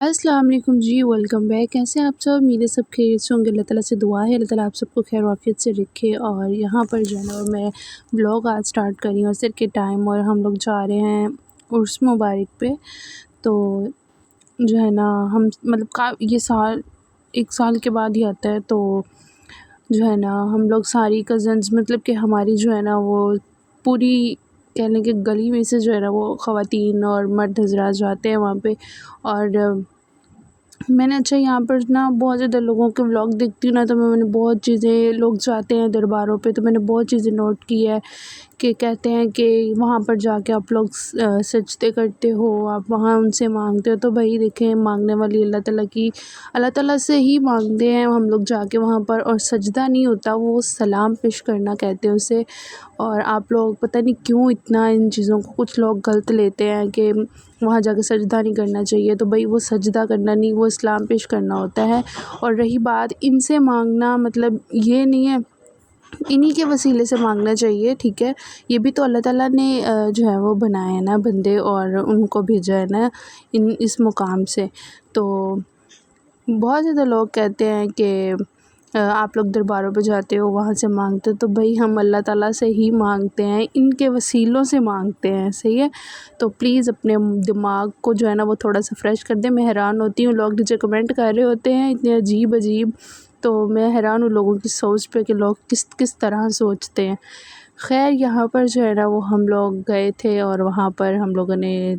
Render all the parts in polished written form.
अस्सलाम वालेकुम जी, welcome back. कैसे हैं आप सब? मेरे सब खैरियत से होंगे। अल्लाह ताला से दुआ है, अल्लाह ताला आप सबको खैर आफियत से रखे। और यहाँ पर जो है ना मैं ब्लॉग आज स्टार्ट कर रही हूँ असर के टाइम, और हम लोग जा रहे हैं उर्स मुबारक पे। तो जो है ना हम मतलब का ये साल 1 साल के बाद ही आता है। तो जो है ना हम लोग सारी कज़न्स मतलब कि हमारी जो है ना वो पूरी कह लें कि गली में से जो है ना वो ख़वातीन और मर्द हज़रात जाते हैं वहाँ पे। और मैंने अच्छा यहाँ पर ना बहुत ज़्यादा लोगों के व्लॉग देखती हूँ ना, तो मैंने बहुत चीज़ें, लोग जाते हैं दरबारों पे, तो मैंने बहुत चीज़ें नोट की है कि कहते हैं कि वहाँ पर जाके आप लोग सजदे करते हो, आप वहाँ उनसे मांगते हो। तो भाई देखें, मांगने वाली अल्लाह ताला से ही मांगते हैं हम लोग जाके वहाँ पर। और सजदा नहीं होता, वो सलाम पेश करना कहते हैं उसे। और आप लोग पता नहीं क्यों इतना इन चीज़ों को कुछ लोग गलत लेते हैं कि वहाँ जाके सजदा नहीं करना चाहिए। तो भाई वो सजदा करना नहीं, वो सलाम पेश करना होता है। और रही बात इनसे मांगना, मतलब ये नहीं है, इन्हीं के वसीले से मांगना चाहिए, ठीक है। ये भी तो अल्लाह ताला ने जो है वो बनाए हैं ना बंदे, और उनको भेजा है ना इस मुकाम से। तो बहुत ज़्यादा लोग कहते हैं कि आप लोग दरबारों पे जाते हो, वहाँ से मांगते हो। तो भाई हम अल्लाह ताला से ही मांगते हैं, इनके वसीलों से मांगते हैं, सही है। तो प्लीज़ अपने दिमाग को जो है ना वो थोड़ा सा फ्रेश कर दें। मैं हैरान होती हूँ, लोग नीचे कमेंट कर रहे होते हैं इतने अजीब अजीब, तो मैं हैरान हूँ लोगों की सोच पे कि लोग किस किस तरह सोचते हैं। खैर यहाँ पर जो है ना वो हम लोग गए थे, और वहाँ पर हम लोगों ने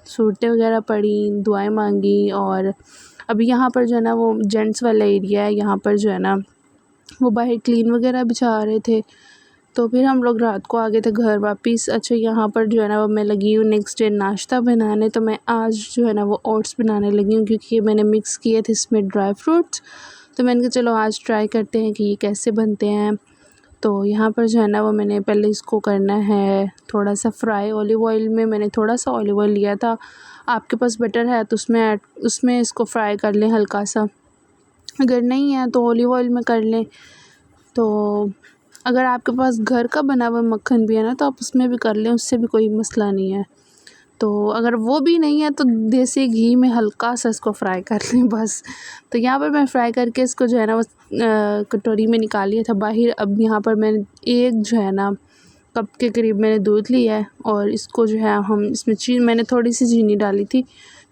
सूरतें वगैरह पढ़ी, दुआएं मांगी। और अभी यहाँ पर जो है ना वो जेंट्स वाला एरिया है, यहाँ पर जो है ना वो बाहर क्लीन वगैरह बिछा रहे थे। तो फिर हम लोग रात को आ गए थे घर वापस। अच्छा यहाँ पर जो है ना वो मैं लगी हूँ नेक्स्ट डे नाश्ता बनाने। तो मैं आज जो है ना वो ओट्स बनाने लगी हूँ, क्योंकि ये मैंने मिक्स किए थे इसमें ड्राई फ्रूट्स। तो मैंने कहा चलो आज ट्राई करते हैं कि ये कैसे बनते हैं। तो यहाँ पर जो है ना वो मैंने पहले इसको करना है थोड़ा सा फ्राई, ऑलिव ऑयल में। मैंने थोड़ा सा ऑलिव ऑयल लिया था, आपके पास बटर है तो उसमें इसको फ्राई कर लें हल्का सा, अगर नहीं है तो ऑलिव ऑयल में कर लें। तो अगर आपके पास घर का बना हुआ मक्खन भी है ना तो आप उसमें भी कर लें, उससे भी कोई मसला नहीं है। तो अगर वो भी नहीं है तो देसी घी में हल्का सा इसको फ्राई कर लें बस। तो यहाँ पर मैं फ्राई करके इसको जो है ना वो कटोरी में निकाल लिया था बाहर। अब यहाँ पर मैंने एक जो है ना कप के करीब मैंने दूध लिया है, और इसको जो है हम इसमें मैंने थोड़ी सी चीनी डाली थी।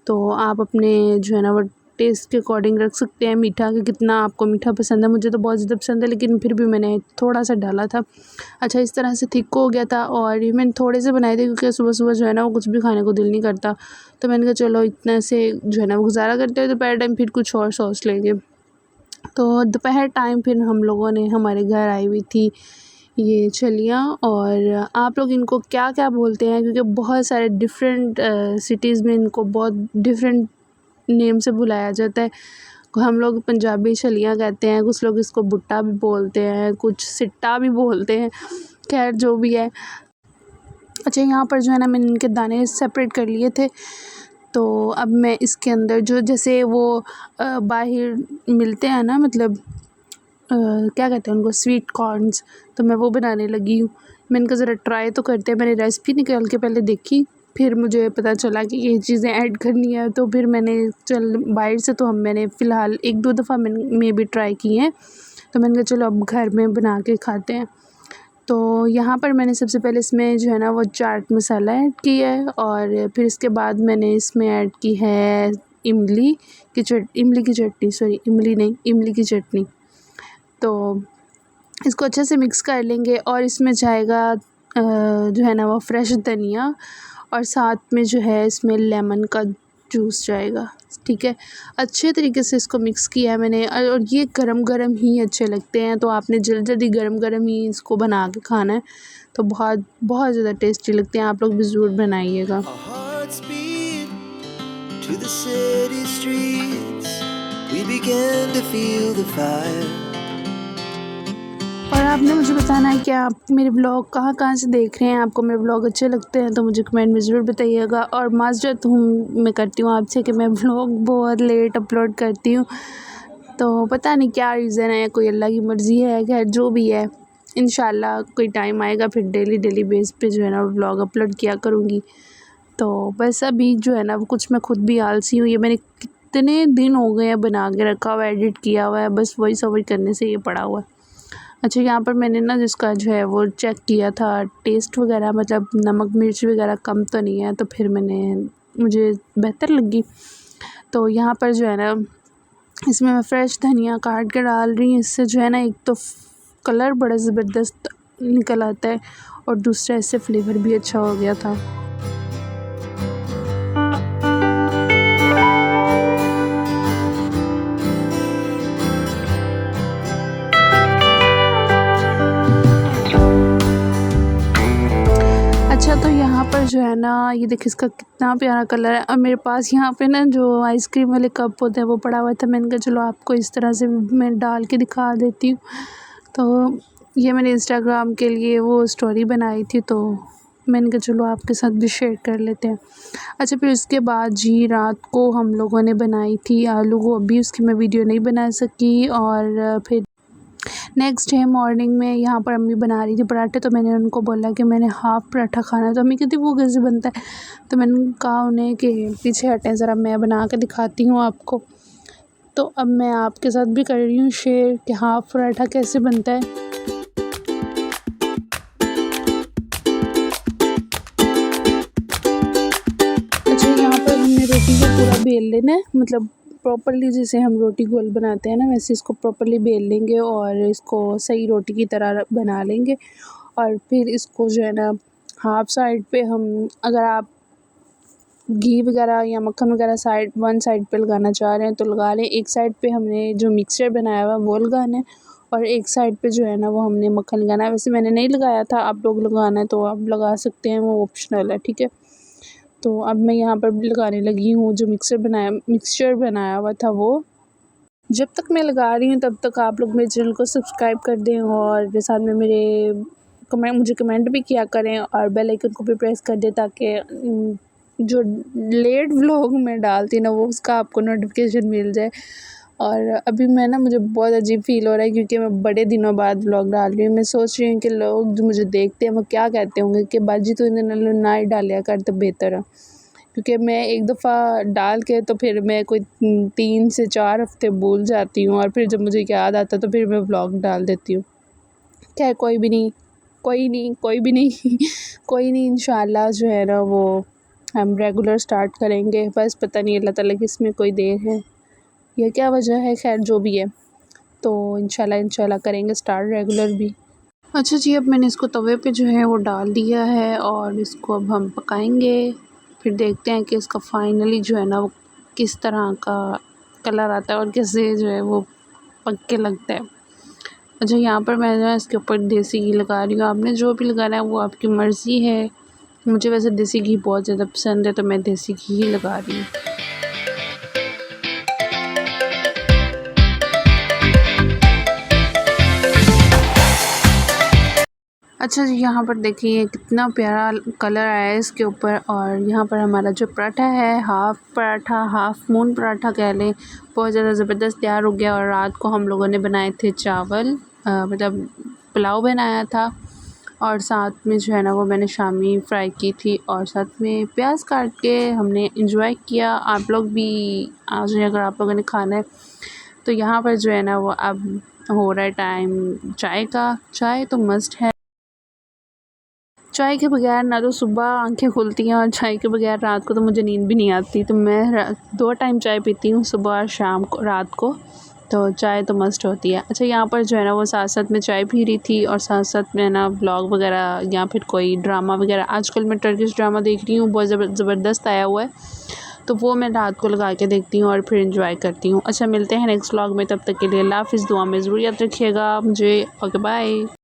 तो आप अपने जो है ना वो टेस्ट के अकॉर्डिंग रख सकते हैं मीठा, कि कितना आपको मीठा पसंद है। मुझे तो बहुत ज़्यादा पसंद है, लेकिन फिर भी मैंने थोड़ा सा डाला था। अच्छा इस तरह से थिक हो गया था, और ये मैंने थोड़े से बनाए थे क्योंकि सुबह सुबह जो है ना वो कुछ भी खाने को दिल नहीं करता। तो मैंने कहा चलो इतना से जो है ना वो गुजारा करते हैं, दोपहर टाइम फिर कुछ और सोच लेंगे। तो दोपहर टाइम फिर हम लोगों ने, हमारे घर आई हुई थी ये छलियाँ। और आप लोग इनको क्या क्या बोलते हैं, क्योंकि बहुत सारे डिफरेंट सिटीज़ में इनको बहुत डिफरेंट नेम से बुलाया जाता है। हम लोग पंजाबी छलियाँ कहते हैं, कुछ लोग इसको भुट्टा भी बोलते हैं, कुछ सिट्टा भी बोलते हैं, खैर जो भी है। अच्छा यहाँ पर जो है ना मैंने इनके दाने सेपरेट कर लिए थे। तो अब मैं इसके अंदर जो जैसे वो बाहर मिलते हैं ना, मतलब क्या कहते हैं उनको, स्वीट कॉर्न्स, तो मैं वो बनाने लगी हूँ। मैंने कहा ज़रा ट्राई तो करते हैं। मैंने रेसिपी निकाल के पहले देखी, फिर मुझे पता चला कि ये चीज़ें ऐड करनी है। तो फिर मैंने बाहर से तो मैंने फ़िलहाल 1-2 दफ़ा मैं भी ट्राई की हैं। तो मैंने कहा चलो अब घर में बना के खाते हैं। तो यहाँ पर मैंने सबसे पहले इसमें जो है ना वो चाट मसाला ऐड किया है, और फिर इसके बाद मैंने इसमें ऐड की है इमली की चटनी, सॉरी इमली नहीं, इमली की चटनी। तो इसको अच्छे से मिक्स कर लेंगे, और इसमें जाएगा जो है ना वो फ्रेश धनिया, और साथ में जो है इसमें लेमन का जूस जाएगा, ठीक है। अच्छे तरीके से इसको मिक्स किया है मैंने, और ये गरम गरम ही अच्छे लगते हैं। तो आपने जल्दी जल्दी गरम गरम ही इसको बना के खाना है, तो बहुत बहुत ज़्यादा टेस्टी लगते हैं। आप लोग भी ज़रूर बनाइएगा। Our hearts beat to the city streets. We began to feel the fire. और आपने मुझे बताना है कि आप मेरे ब्लॉग कहाँ कहाँ से देख रहे हैं, आपको मेरे ब्लॉग अच्छे लगते हैं तो मुझे कमेंट में ज़रूर बताइएगा। और माज़रत मैं करती हूँ आपसे कि मैं ब्लॉग बहुत लेट अपलोड करती हूँ, तो पता नहीं क्या रीज़न है, कोई अल्लाह की मर्ज़ी है, खैर जो भी है, इंशाल्लाह कोई टाइम आएगा फिर डेली बेस पे जो है ना ब्लॉग अपलोड किया करूँगी। तो बस अभी जो है ना वो कुछ मैं खुद भी आलसी हूँ। ये मैंने कितने दिन हो गए हैं बना के रखा हुआ है, एडिट किया हुआ है, बस वही सब करने से ये पड़ा हुआ है। अच्छा, यहाँ पर मैंने ना जिसका जो है वो चेक किया था टेस्ट वगैरह, मतलब नमक मिर्च वगैरह कम तो नहीं है, तो फिर मुझे बेहतर लगी। तो यहाँ पर जो है ना इसमें मैं फ़्रेश धनिया काट के डाल रही हूँ। इससे जो है ना एक तो कलर बड़ा ज़बरदस्त निकल आता है और दूसरा इससे फ्लेवर भी अच्छा हो गया था। अच्छा, तो यहाँ पर जो है ना ये देखिए इसका कितना प्यारा कलर है। और मेरे पास यहाँ पे ना जो आइसक्रीम वाले कप होते हैं वो पड़ा हुआ था। मैंने कहा चलो आपको इस तरह से मैं डाल के दिखा देती हूँ। तो ये मैंने इंस्टाग्राम के लिए वो स्टोरी बनाई थी, तो मैंने कहा चलो आपके साथ भी शेयर कर लेते हैं। अच्छा, फिर उसके बाद जी रात को हम लोगों ने बनाई थी आलू गोभी, उसकी मैं वीडियो नहीं बना सकी। और फिर नेक्स्ट डे मॉर्निंग में यहाँ पर अम्मी बना रही थी पराठे, तो मैंने उनको बोला कि मैंने हाफ़ पराठा खाना है। तो अम्मी कहती वो कैसे बनता है, तो मैंने कहा उन्हें कि पीछे हटें ज़रा, मैं बना के दिखाती हूँ आपको। तो अब मैं आपके साथ भी कर रही हूँ शेयर कि हाफ़ पराठा कैसे बनता है। अच्छा, यहाँ पर हमने रोटी को पूरा बेल लेना है, मतलब प्रॉपर्ली जैसे हम रोटी गोल बनाते हैं ना वैसे इसको प्रॉपर्ली बेल लेंगे और इसको सही रोटी की तरह बना लेंगे। और फिर इसको जो है ना हाफ़ साइड पे हम, अगर आप घी वगैरह या मक्खन वगैरह वन साइड पे लगाना चाह रहे हैं तो लगा लें। एक साइड पे हमने जो मिक्सचर बनाया हुआ है वो लगाना है और एक साइड पे जो है ना वो हमने मक्खन लगाना है। वैसे मैंने नहीं लगाया था, आप लोग लगाना है तो आप लगा सकते हैं, वो ऑप्शनल है, ठीक है। तो अब मैं यहाँ पर लगाने लगी हूँ जो मिक्सचर बनाया हुआ था वो। जब तक मैं लगा रही हूँ तब तक आप लोग मेरे चैनल को सब्सक्राइब कर दें और साथ में मुझे कमेंट भी किया करें और बेल आइकन को भी प्रेस कर दें, ताकि जो लेट व्लॉग मैं डालती ना वो उसका आपको नोटिफिकेशन मिल जाए। और अभी मुझे बहुत अजीब फ़ील हो रहा है क्योंकि मैं बड़े दिनों बाद व्लॉग डाल रही हूँ। मैं सोच रही हूँ कि लोग जो मुझे देखते हैं वो क्या कहते होंगे कि बाजी तो इन दिनों ना ही डालिया कर तो बेहतर है, क्योंकि मैं एक दफ़ा डाल के तो फिर मैं कोई 3 से 4 हफ़्ते भूल जाती हूँ और फिर जब मुझे याद आता तो फिर मैं व्लॉग डाल देती हूँ। खैर कोई भी नहीं कोई नहीं, इंशाल्लाह जो है ना वो हम रेगुलर स्टार्ट करेंगे। बस पता नहीं अल्लाह ताला किस में कोई देर है या क्या वजह है, खैर जो भी है तो इंशाल्लाह करेंगे स्टार्ट रेगुलर भी। अच्छा जी, अब मैंने इसको तवे पे जो है वो डाल दिया है और इसको अब हम पकाएंगे। फिर देखते हैं कि इसका फाइनली जो है ना वो किस तरह का कलर आता है और कैसे जो है वो पक के लगता है। अच्छा, यहाँ पर मैं जो है इसके ऊपर देसी घी लगा रही हूँ। आपने जो भी लगाना है वो आपकी मर्ज़ी है। मुझे वैसे देसी घी बहुत ज़्यादा पसंद है तो मैं देसी घी ही लगा रही हूँ। अच्छा जी, यहाँ पर देखिए कितना प्यारा कलर आया है इसके ऊपर। और यहाँ पर हमारा जो पराठा है, half paratha, half moon paratha कह लें, बहुत ज़्यादा ज़बरदस्त तैयार हो गया। और रात को हम लोगों ने बनाए थे चावल, मतलब पुलाव बनाया था और साथ में जो है ना वो मैंने शामी फ्राई की थी और साथ में प्याज काट के हमने एंजॉय किया। आप लोग भी आ जाइए अगर आप लोगों ने खाना है। तो यहाँ पर जो है ना वो अब हो रहा है टाइम चाय का। चाय तो मस्ट है, चाय के बगैर ना तो सुबह आंखें खुलती हैं और चाय के बगैर रात को तो मुझे नींद भी नहीं आती। तो मैं 2 टाइम चाय पीती हूँ, सुबह और शाम को, रात को। तो चाय तो मस्ट होती है। अच्छा, यहाँ पर जो है ना वो साथ साथ में चाय पी रही थी और साथ साथ में ना व्लॉग वगैरह या फिर कोई ड्रामा वगैरह, आजकल मैं टर्किश ड्रामा देख रही हूँ, बहुत ज़बरदस्त आया हुआ है, तो वो मैं रात को लगा के देखती हूँ और फिर एंजॉय करती हूँ। अच्छा, मिलते हैं नेक्स्ट व्लॉग में, तब तक के लिए अल्लाह हाफ़िज़। दुआ में ज़रूर याद रखिएगा मुझे। Okay, bye.